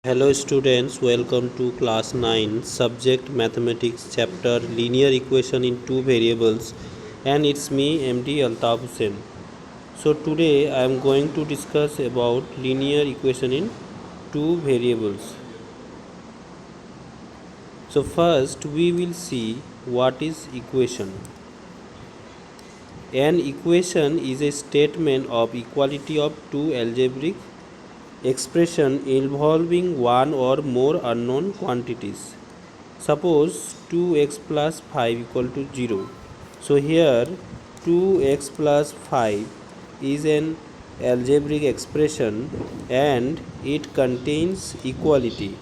Hello students, welcome to class 9 subject mathematics chapter linear equation in two variables, and it's me MD Altaf Hussain. So today I am going to discuss about linear equation in two variables. So first we will see what is equation. An equation is a statement of equality of two algebraic expression involving one or more unknown quantities. Suppose 2x plus 5 equal to 0. So here 2x plus 5 is an algebraic expression and it contains equality.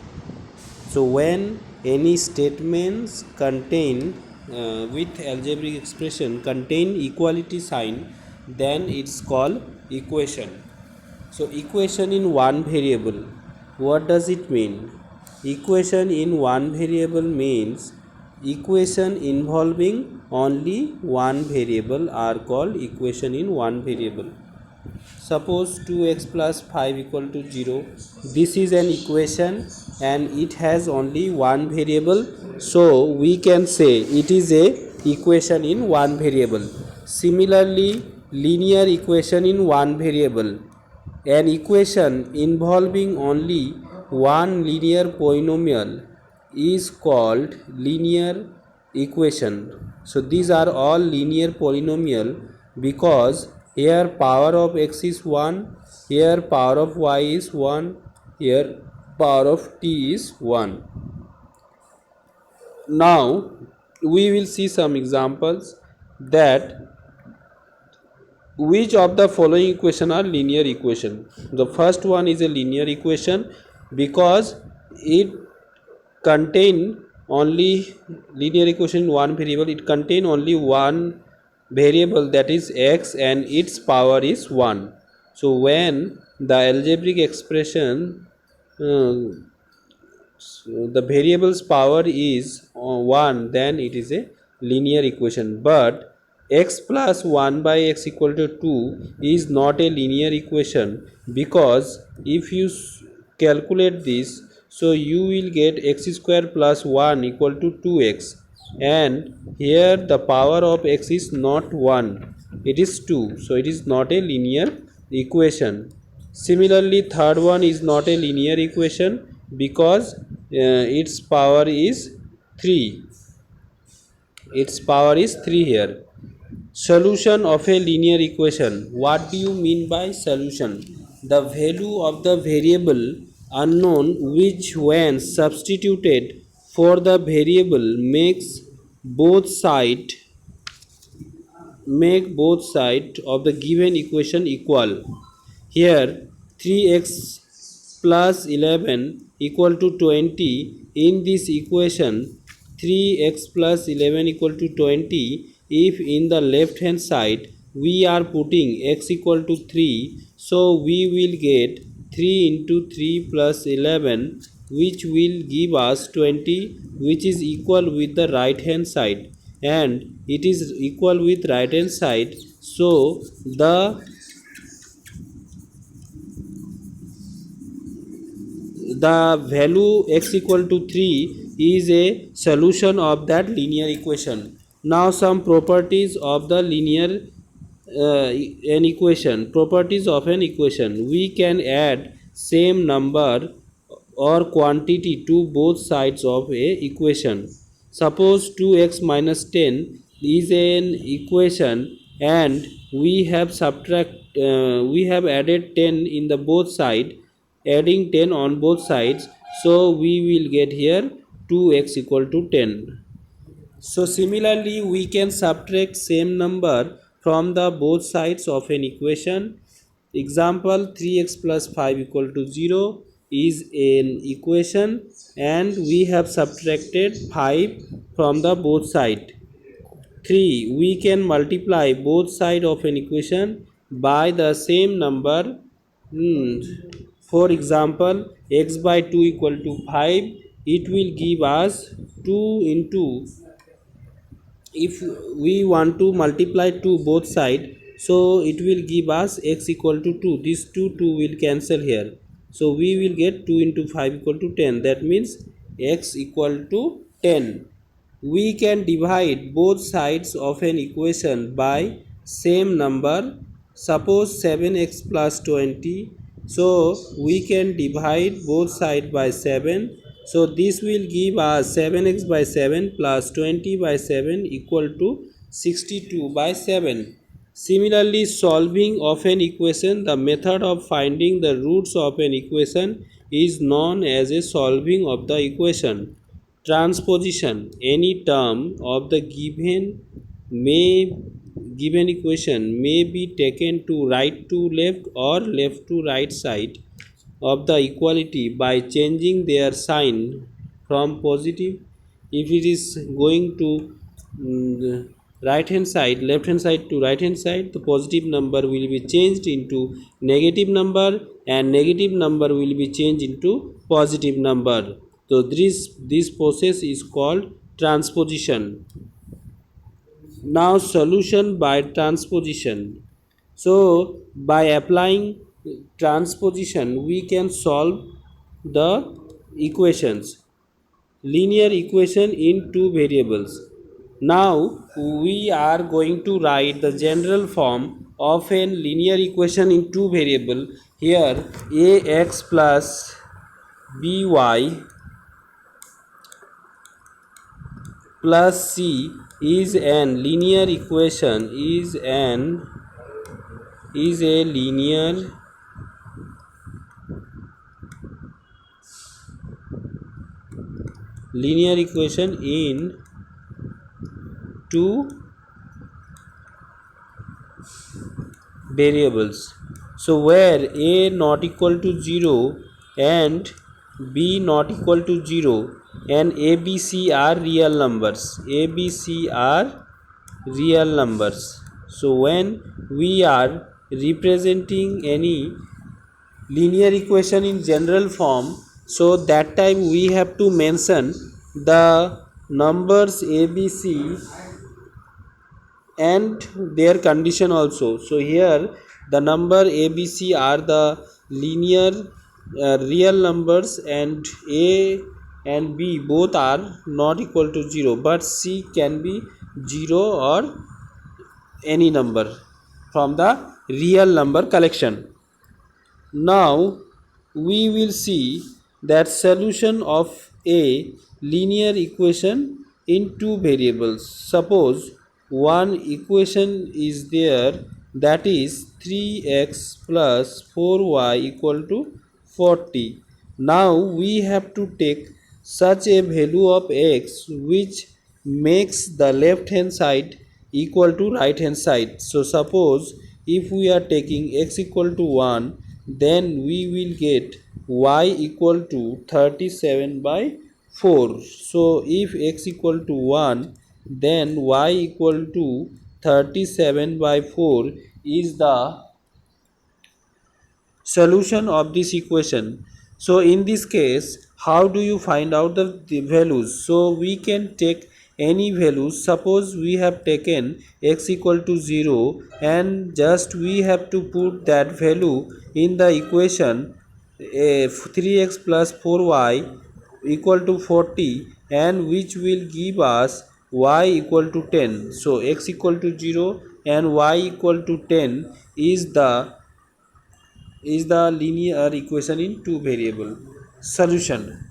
So when any statements contain with algebraic expression contain equality sign, then it's called equation. So equation in one variable, what does it mean? Equation in one variable means equation involving only one variable are called equation in one variable. Suppose 2x plus 5 equal to 0. This is an equation and it has only one variable. So we can say it is a equation in one variable. Similarly, linear equation in one variable. An equation involving only one linear polynomial is called linear equation. So these are all linear polynomial because here power of x is 1, here power of y is 1, here power of t is 1. Now we will see some examples that which of the following equation are linear equation. The first one is a linear equation because it contain only linear equation in one variable, it contain only one variable, that is x, and its power is 1. So when the algebraic expression the variable's power is 1, then it is a linear equation. But x plus 1 by x equal to 2 is not a linear equation because if you calculate this, so you will get x square plus 1 equal to 2x, and here the power of x is not 1, it is 2, so it is not a linear equation. Similarly, third one is not a linear equation because its power is 3. Its power is 3 here. Solution of a linear equation. What do you mean by solution? The value of the variable unknown which when substituted for the variable make both sides of the given equation equal. Here 3x plus 11 equal to 20. In this equation 3x plus 11 equal to 20. If in the left hand side we are putting x equal to 3, so we will get 3 into 3 plus 11, which will give us 20, which is equal with the right hand side, and it is equal with right hand side, so the value x equal to 3 is a solution of that linear equation. Now some properties of the linear an equation. Properties of an equation: we can add same number or quantity to both sides of a equation. Suppose 2x minus 10 is an equation and we have added 10 in the both side, adding 10 on both sides, so we will get here 2x equal to 10. So similarly we can subtract same number from the both sides of an equation. Example, 3x plus 5 equal to 0 is an equation and we have subtracted 5 from the both side. 3. We can multiply both sides of an equation by the same number. For example, x by 2 equal to 5, it will give us 2 into, if we want to multiply 2 both side, so it will give us x equal to 2. This 2 will cancel here, So we will get 2 into 5 equal to 10. That means x equal to 10. We can divide both sides of an equation by same number. Suppose 7x plus 20. So we can divide both sides by 7. So this will give us 7x by 7 plus 20 by 7 equal to 62 by 7. Similarly, solving of an equation, the method of finding the roots of an equation is known as a solving of the equation. Transposition: any term of the may given equation may be taken to right to left or left to right side of the equality by changing their sign from positive. If it is going to right hand side, left hand side to right hand side, the positive number will be changed into negative number and negative number will be changed into positive number. So this process is called transposition. Now solution by transposition. So by applying transposition we can solve the equations, linear equation in two variables. Now we are going to write the general form of a linear equation in two variable. Here ax plus by plus c is an linear equation, is a linear equation in two variables. So where a not equal to 0 and b not equal to 0 and abc are real numbers. abc are real numbers. So when we are representing any linear equation in general form, so that time we have to mention the numbers abc and their condition also. So here the number abc are the linear real numbers and a and b both are not equal to 0, but c can be 0 or any number from the real number collection. Now we will see that solution of a linear equation in two variables. Suppose one equation is there, that is 3x plus 4y equal to 40. Now we have to take such a value of x which makes the left hand side equal to right hand side. So suppose if we are taking x equal to 1, then we will get y equal to 37 by 4. So if x equal to 1, then y equal to 37 by 4 is the solution of this equation. So in this case, how do you find out the values? So we can take any values. Suppose we have taken x equal to 0 and just we have to put that value in the equation 3x plus 4y equal to 40, and which will give us y equal to 10. So x equal to 0 and y equal to 10 is the linear equation in two variable. Solution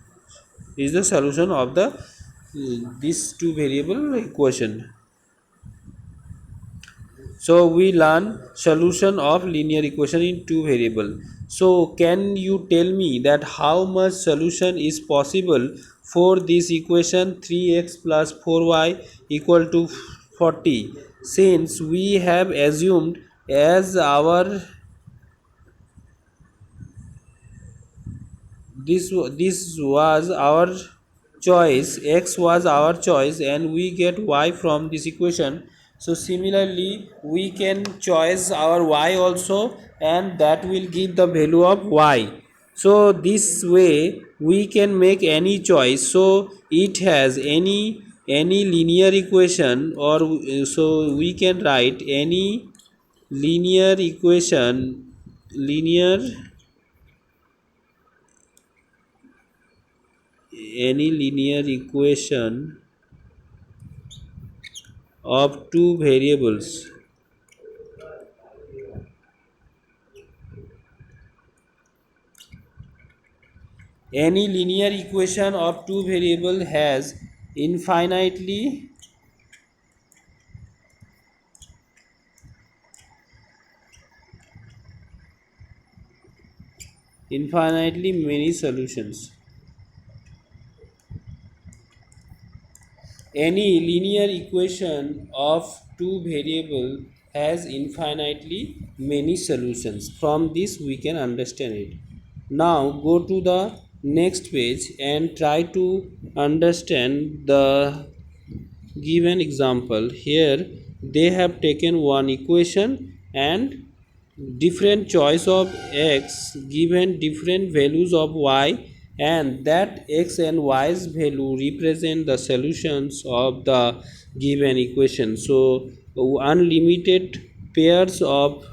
is the solution of the this two variable equation. So we learn solution of linear equation in two variable. So can you tell me that how much solution is possible for this equation 3x plus 4y equal to 40, since we have assumed as our this was our choice, x was our choice, and we get y from this equation. So similarly we can choose our y also, and that will give the value of y. So this way we can make any choice. So it has any linear equation, or so we can write any linear equation, linear any linear equation of two variables any linear equation of two variable has infinitely many solutions. Any linear equation of two variable has infinitely many solutions. From this we can understand it. Now go to the next page and try to understand the given example. Here they have taken one equation and different choice of x given different values of y, and that x and y's value represent the solutions of the given equation. So unlimited pairs of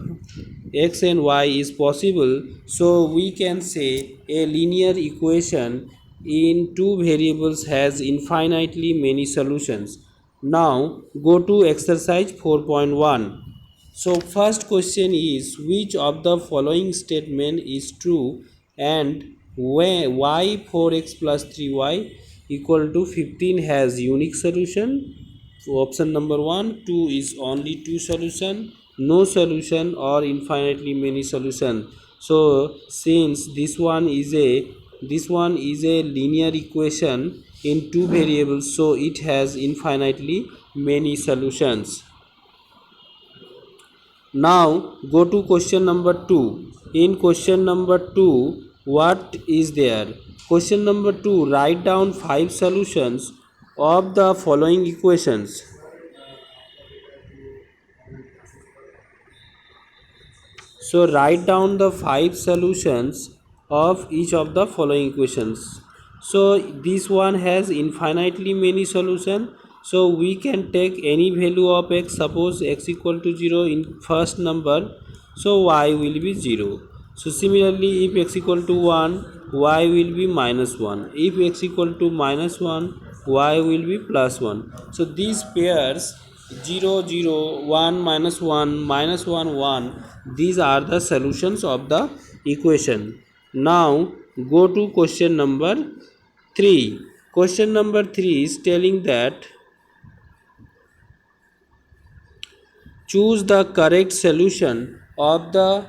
x and y is possible, so we can say a linear equation in two variables has infinitely many solutions. Now go to exercise 4.1. So first question is, which of the following statement is true and where y 4x plus 3y equal to 15 has unique solution? So option number 1, 2 is only two solution, no solution, or infinitely many solution. So since this one is a linear equation in two variables, so it has infinitely many solutions. Now go to question number 2. In question number 2, what is there? Question number 2, write down 5 solutions of the following equations. So write down the 5 solutions of each of the following equations. So this one has infinitely many solutions. So we can take any value of x. Suppose x equal to 0 in first number, so y will be 0. So similarly, if x equal to 1, y will be minus 1. If x equal to minus 1, y will be plus 1. So these pairs 0 0 1 minus 1 minus 1 1, these are the solutions of the equation. Now go to question number 3. Question number 3 is telling that choose the correct solution of the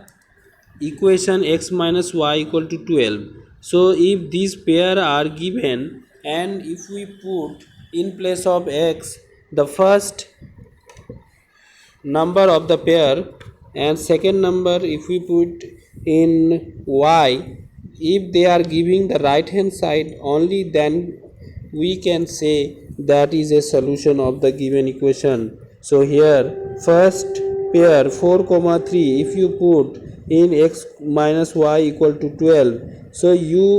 equation x minus y equal to 12. So if these pair are given and if we put in place of x the first number of the pair and second number if we put in y, if they are giving the right hand side only, then we can say that is a solution of the given equation. So here first pair 4 comma 3 if you put in x minus y equal to 12, so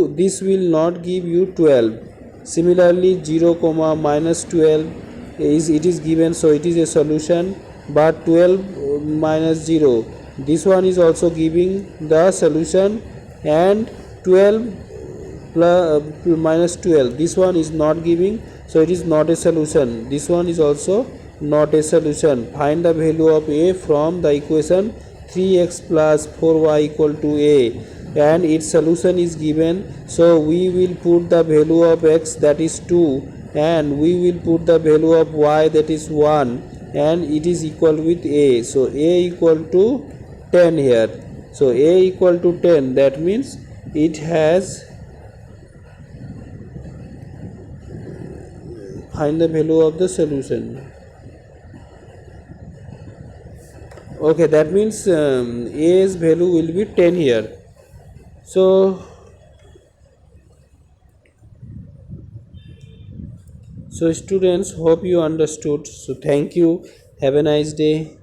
this will not give you 12. Similarly 0 comma minus 12 is it is given, so it is a solution, but 12 minus 0, this one is also giving the solution, and 12 plus minus 12, this one is not giving, so it is not a solution. This one is also not a solution. Find the value of a from the equation 3x plus 4y equal to a, and its solution is given, so we will put the value of x, that is 2, and we will put the value of y, that is 1, and it is equal with a. So a equal to 10 here. So a equal to 10, that means it has, find the value of the solution. Okay, that means a's value will be 10 here. So students, hope you understood. So thank you, have a nice day.